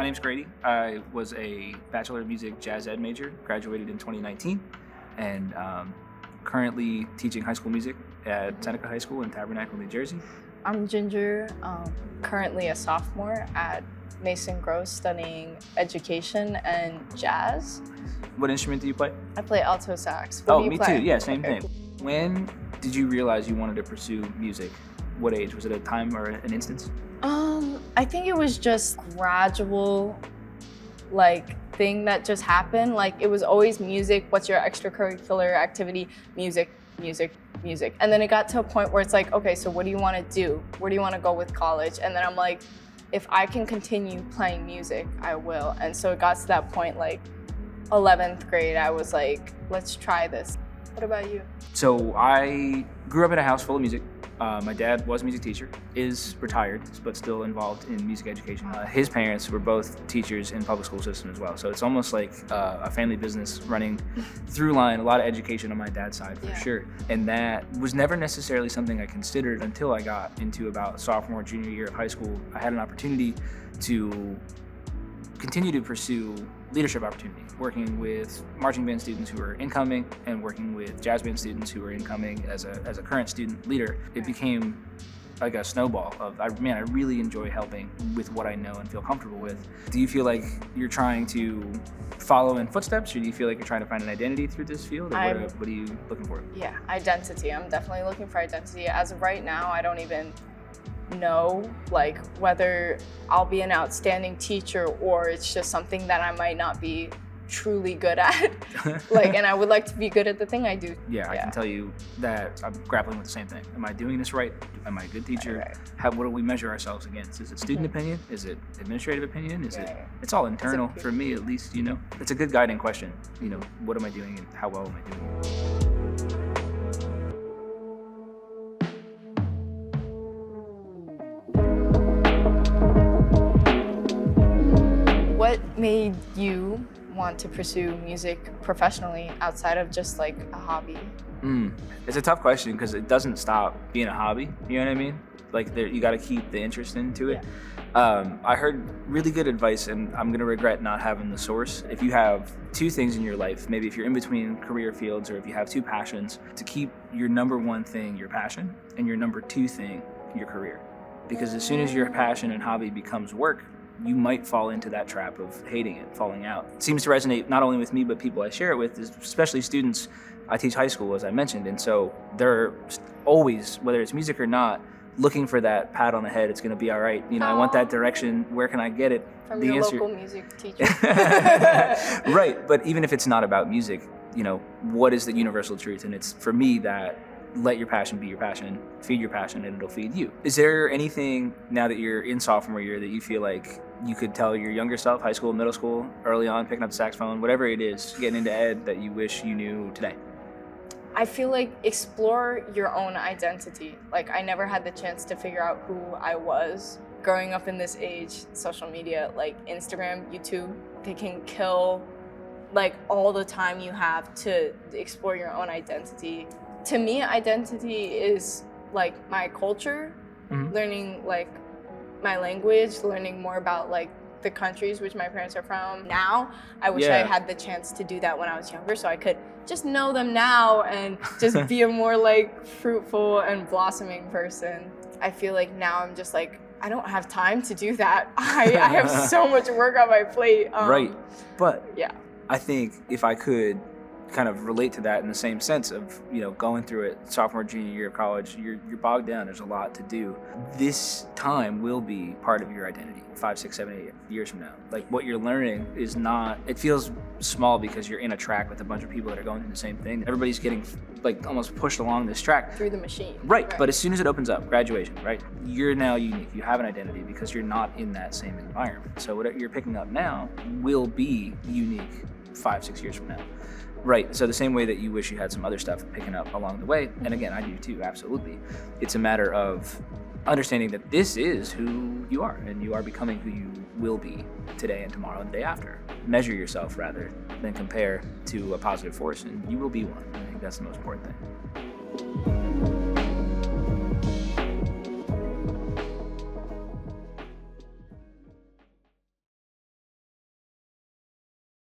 My name's Grady. I was a Bachelor of Music Jazz Ed major, graduated in 2019, and currently teaching high school music at Seneca High School in Tabernacle, New Jersey. I'm Ginger, currently a sophomore at Mason Gross studying education and jazz. What instrument do you play? I play alto sax. What do you me play? too. Yeah, same thing. When did you realize you wanted to pursue music? What age? Was it a time or an instance? I think it was just gradual, thing that just happened. It was always music. What's your extracurricular activity? Music, music, music. And then it got to a point where it's like, okay, so what do you want to do? Where do you want to go with college? And then I'm like, if I can continue playing music, I will. And so it got to that point, 11th grade, I was like, let's try this. What about you? So I grew up in a house full of music. My dad was a music teacher, is retired, but still involved in music education. His parents were both teachers in public school system as well. So it's almost like a family business running through line, a lot of education on my dad's side for sure. And that was never necessarily something I considered until I got into about sophomore, junior year of high school. I had an opportunity to continue to pursue leadership opportunity, working with marching band students who were incoming and working with jazz band students who were incoming as a current student leader. It became like a snowball of, I really enjoy helping with what I know and feel comfortable with. Do you feel like you're trying to follow in footsteps, or do you feel like you're trying to find an identity through this field? Or what are you looking for? Yeah, identity. I'm definitely looking for identity. As of right now, I don't even know whether I'll be an outstanding teacher or it's just something that I might not be truly good at. And I would like to be good at the thing I do. Yeah, I can tell you that I'm grappling with the same thing. Am I doing this right? Am I a good teacher? Right. What do we measure ourselves against? Is it student opinion? Is it administrative opinion? Is it? It's all internal for me, at least. It's a good guiding question. What am I doing and how well am I doing? What made you want to pursue music professionally outside of just a hobby? It's a tough question because it doesn't stop being a hobby. You know what I mean? You got to keep the interest into it. Yeah. I heard really good advice, and I'm gonna regret not having the source. If you have two things in your life, maybe if you're in between career fields, or if you have two passions, to keep your number one thing your passion and your number two thing your career. Because as soon as your passion and hobby becomes work, you might fall into that trap of hating it, falling out. It seems to resonate not only with me, but people I share it with, especially students. I teach high school, as I mentioned, and so they're always, whether it's music or not, looking for that pat on the head. It's going to be all right. I want that direction. Where can I get it? From your local music teacher. Right, but even if it's not about music, what is the universal truth? And it's, for me, that let your passion be your passion, feed your passion, and it'll feed you. Is there anything now that you're in sophomore year that you feel like you could tell your younger self, high school, middle school, early on, picking up the saxophone, whatever it is, getting into ed, that you wish you knew today? I feel like explore your own identity. I never had the chance to figure out who I was. Growing up in this age, social media, Instagram, YouTube, they can kill all the time you have to explore your own identity. To me, identity is my culture, learning my language, learning more about the countries which my parents are from. Now, I wish I had the chance to do that when I was younger, so I could just know them now and just be a more fruitful and blossoming person. I feel like now I'm just I don't have time to do that. I have so much work on my plate. Right, but I think if I could kind of relate to that in the same sense of, going through it, sophomore, junior year of college, you're bogged down, there's a lot to do. This time will be part of your identity 5, 6, 7, 8 years from now. What you're learning is not, it feels small because you're in a track with a bunch of people that are going through the same thing. Everybody's getting almost pushed along this track. Through the machine. Right, but as soon as it opens up, graduation, right? You're now unique, you have an identity because you're not in that same environment. So what you're picking up now will be unique 5, 6 years from now. Right, so the same way that you wish you had some other stuff picking up along the way, and again, I do too, absolutely. It's a matter of understanding that this is who you are, and you are becoming who you will be today and tomorrow and the day after. Measure yourself rather than compare to a positive force, and you will be one. I think that's the most important thing.